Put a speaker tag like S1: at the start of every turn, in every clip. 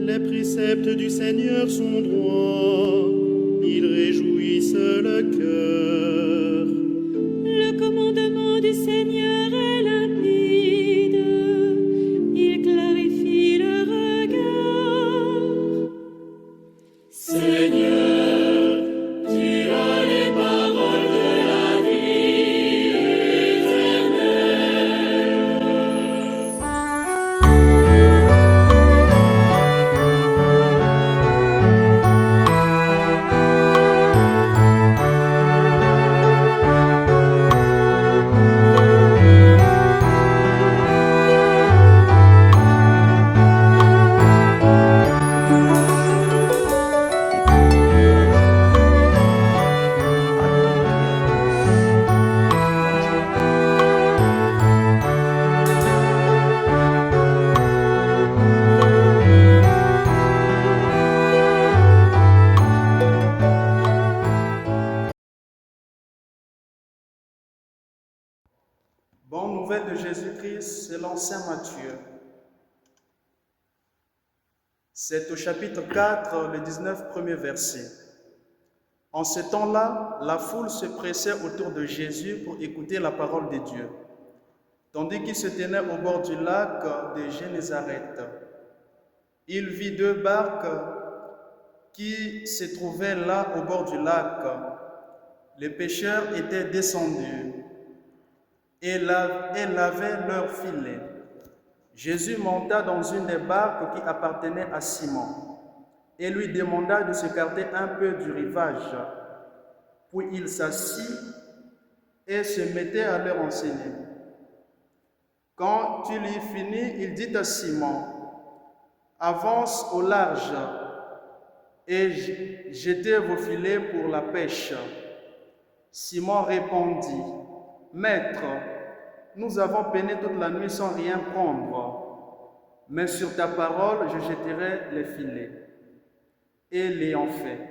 S1: Les préceptes du Seigneur sont droits, ils réjouissent le cœur.
S2: Le commandement du Seigneur est limpide, il clarifie le regard.
S3: Seigneur, tu as les paroles de la vie éternelle.
S1: Bonne nouvelle de Jésus-Christ selon saint Matthieu. C'est au chapitre 4, le 19 premier verset. En ce temps-là, la foule se pressait autour de Jésus pour écouter la parole de Dieu, tandis qu'il se tenait au bord du lac de Génézareth. Il vit deux barques qui se trouvaient là au bord du lac. Les pêcheurs étaient descendus et lavaient leurs filets. Jésus monta dans une des barques qui appartenait à Simon et lui demanda de s'écarter un peu du rivage. Puis il s'assit et se mettait à leur enseigner. Quand il y finit, il dit à Simon, « Avance au large et jetez vos filets pour la pêche. » Simon répondit, « Maître, nous avons peiné toute la nuit sans rien prendre, mais sur ta parole, je jetterai les filets. » Et l'ayant fait,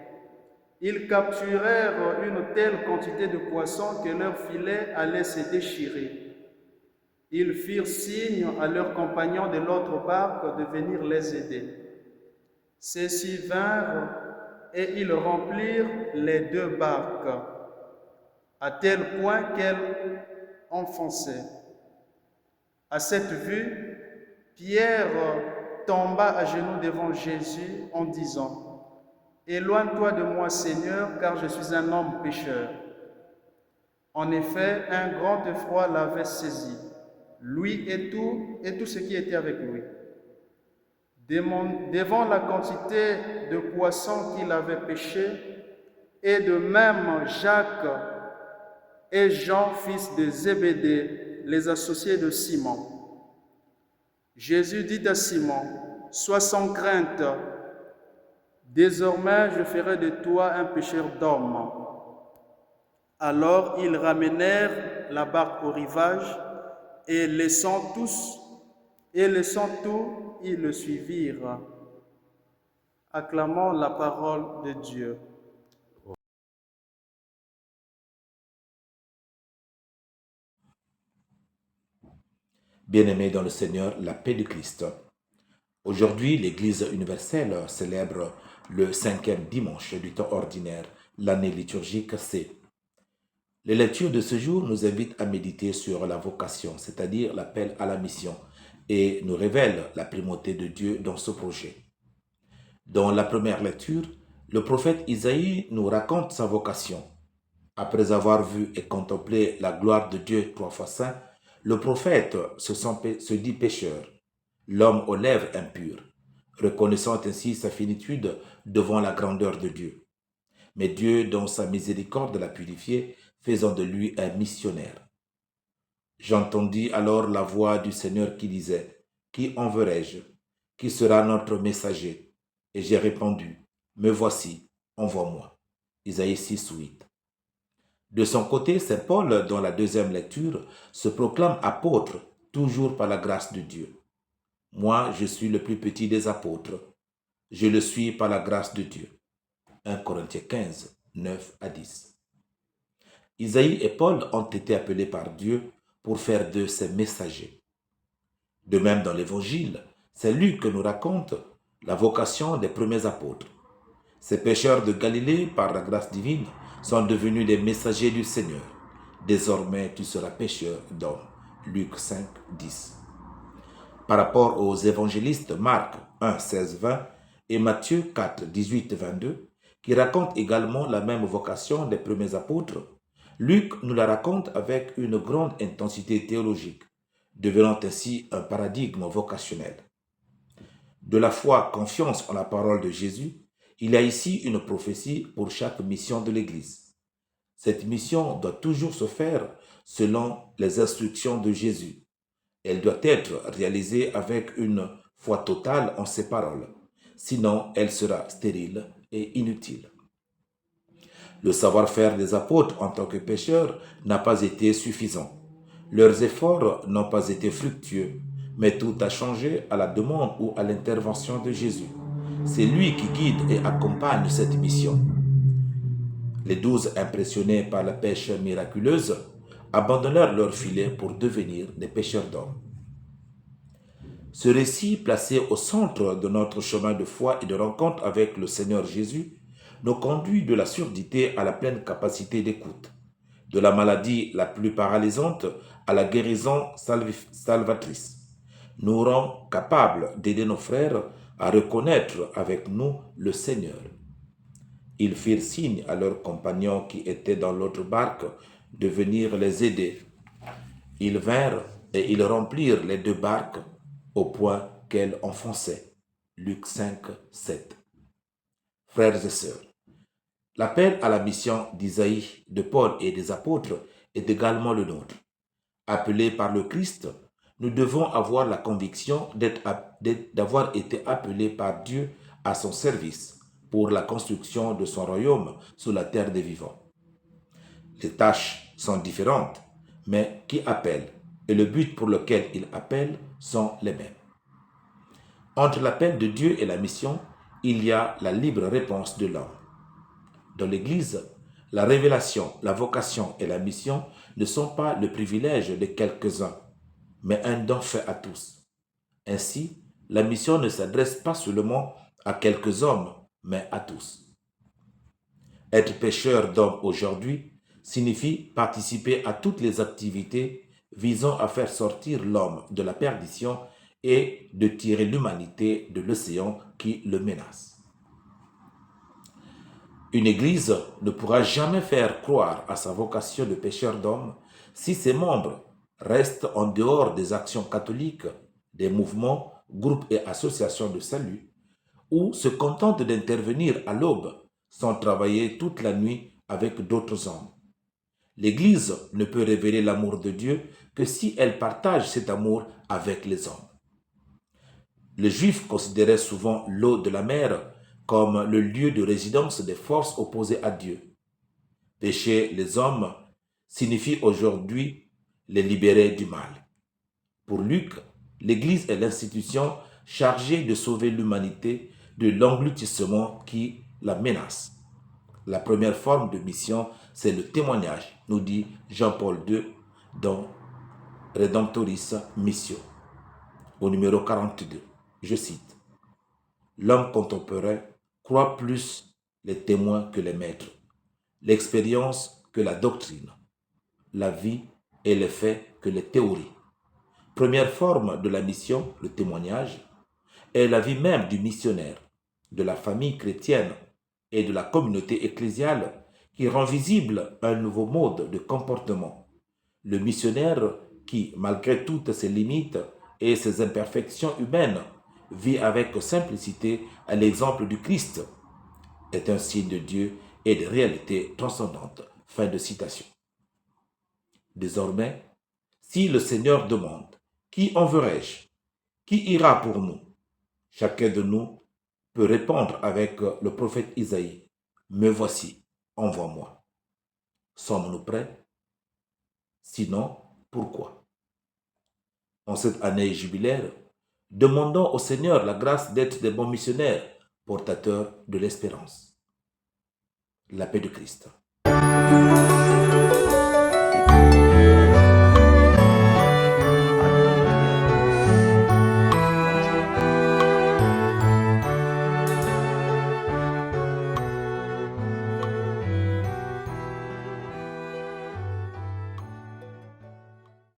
S1: ils capturèrent une telle quantité de poissons que leurs filets allaient se déchirer. Ils firent signe à leurs compagnons de l'autre barque de venir les aider. Ceux-ci vinrent et ils remplirent les deux barques, à tel point qu'elles enfonçaient. À cette vue, Pierre tomba à genoux devant Jésus en disant, « Éloigne-toi de moi, Seigneur, car je suis un homme pécheur. » En effet, un grand effroi l'avait saisi, lui et tout ce qui était avec lui. Devant la quantité de poissons qu'il avait pêchés, et de même Jacques et Jean, fils de Zébédée, les associés de Simon. Jésus dit à Simon, « Sois sans crainte, désormais je ferai de toi un pêcheur d'hommes. » Alors ils ramenèrent la barque au rivage et laissant tout, ils le suivirent. Acclamons la parole de Dieu.
S4: Bien-aimés dans le Seigneur, la paix du Christ. Aujourd'hui, l'Église universelle célèbre le 5e dimanche du temps ordinaire, l'année liturgique C. Les lectures de ce jour nous invitent à méditer sur la vocation, c'est-à-dire l'appel à la mission, et nous révèlent la primauté de Dieu dans ce projet. Dans la première lecture, le prophète Isaïe nous raconte sa vocation. Après avoir vu et contemplé la gloire de Dieu 3 fois saint, le prophète se dit pécheur, l'homme aux lèvres impures, reconnaissant ainsi sa finitude devant la grandeur de Dieu. Mais Dieu, dans sa miséricorde, l'a purifié, faisant de lui un missionnaire. J'entendis alors la voix du Seigneur qui disait, « Qui enverrai-je? Qui sera notre messager ?» Et j'ai répondu, « Me voici, envoie-moi. » Isaïe 6, 8. De son côté, saint Paul, dans la deuxième lecture, se proclame apôtre, toujours par la grâce de Dieu. Moi, je suis le plus petit des apôtres. Je le suis par la grâce de Dieu. 1 Corinthiens 15, 9 à 10. Isaïe et Paul ont été appelés par Dieu pour faire d'eux ses messagers. De même, dans l'Évangile, c'est Luc qui nous raconte la vocation des premiers apôtres. Ces pécheurs de Galilée, par la grâce divine, sont devenus des messagers du Seigneur. Désormais, tu seras pécheur d'hommes. Luc 5, 10. Par rapport aux évangélistes Marc 1, 16, 20 et Matthieu 4, 18, 22, qui racontent également la même vocation des premiers apôtres, Luc nous la raconte avec une grande intensité théologique, devenant ainsi un paradigme vocationnel. De la foi, confiance en la parole de Jésus, il y a ici une prophétie pour chaque mission de l'Église. Cette mission doit toujours se faire selon les instructions de Jésus. Elle doit être réalisée avec une foi totale en ses paroles, sinon elle sera stérile et inutile. Le savoir-faire des apôtres en tant que pécheurs n'a pas été suffisant. Leurs efforts n'ont pas été fructueux, mais tout a changé à la demande ou à l'intervention de Jésus. C'est lui qui guide et accompagne cette mission. Les 12, impressionnés par la pêche miraculeuse, abandonnèrent leur filet pour devenir des pêcheurs d'hommes. Ce récit, placé au centre de notre chemin de foi et de rencontre avec le Seigneur Jésus, nous conduit de la surdité à la pleine capacité d'écoute, de la maladie la plus paralysante à la guérison salvatrice, nous rend capables d'aider nos frères à reconnaître avec nous le Seigneur. Ils firent signe à leurs compagnons qui étaient dans l'autre barque de venir les aider. Ils vinrent et ils remplirent les 2 barques au point qu'elles enfonçaient. Luc 5, 7. Frères et sœurs, l'appel à la mission d'Isaïe, de Paul et des apôtres est également le nôtre. Appelés par le Christ, nous devons avoir la conviction d'avoir été appelés par Dieu à son service pour la construction de son royaume sur la terre des vivants. Les tâches sont différentes, mais qui appelle et le but pour lequel il appelle sont les mêmes. Entre l'appel de Dieu et la mission, il y a la libre réponse de l'homme. Dans l'Église, la révélation, la vocation et la mission ne sont pas le privilège de quelques-uns, mais un don fait à tous. Ainsi, la mission ne s'adresse pas seulement à quelques hommes, mais à tous. Être pécheur d'hommes aujourd'hui signifie participer à toutes les activités visant à faire sortir l'homme de la perdition et de tirer l'humanité de l'océan qui le menace. Une église ne pourra jamais faire croire à sa vocation de pécheur d'hommes si ses membres restent en dehors des actions catholiques, des mouvements, groupes et associations de salut, ou se contentent d'intervenir à l'aube sans travailler toute la nuit avec d'autres hommes. L'Église ne peut révéler l'amour de Dieu que si elle partage cet amour avec les hommes. Les Juifs considéraient souvent l'eau de la mer comme le lieu de résidence des forces opposées à Dieu. Pécher les hommes signifie aujourd'hui les libérer du mal. Pour Luc, l'Église est l'institution chargée de sauver l'humanité de l'engloutissement qui la menace. La première forme de mission, c'est le témoignage, nous dit Jean-Paul II dans Redemptoris Missio, au numéro 42. Je cite, « L'homme contemporain croit plus les témoins que les maîtres, l'expérience que la doctrine, la vie et les faits que les théories. Première forme de la mission, le témoignage, est la vie même du missionnaire, de la famille chrétienne et de la communauté ecclésiale qui rend visible un nouveau mode de comportement. Le missionnaire qui, malgré toutes ses limites et ses imperfections humaines, vit avec simplicité à l'exemple du Christ, est un signe de Dieu et de réalité transcendante. Fin de citation. Désormais, si le Seigneur demande « Qui enverrai-je ? Qui ira pour nous ?» Chacun de nous peut répondre avec le prophète Isaïe « Me voici, envoie-moi ». Sommes-nous prêts? Sinon, pourquoi? En cette année jubilaire, Demandons au Seigneur la grâce d'être des bons missionnaires, portateurs de l'espérance. La paix de Christ.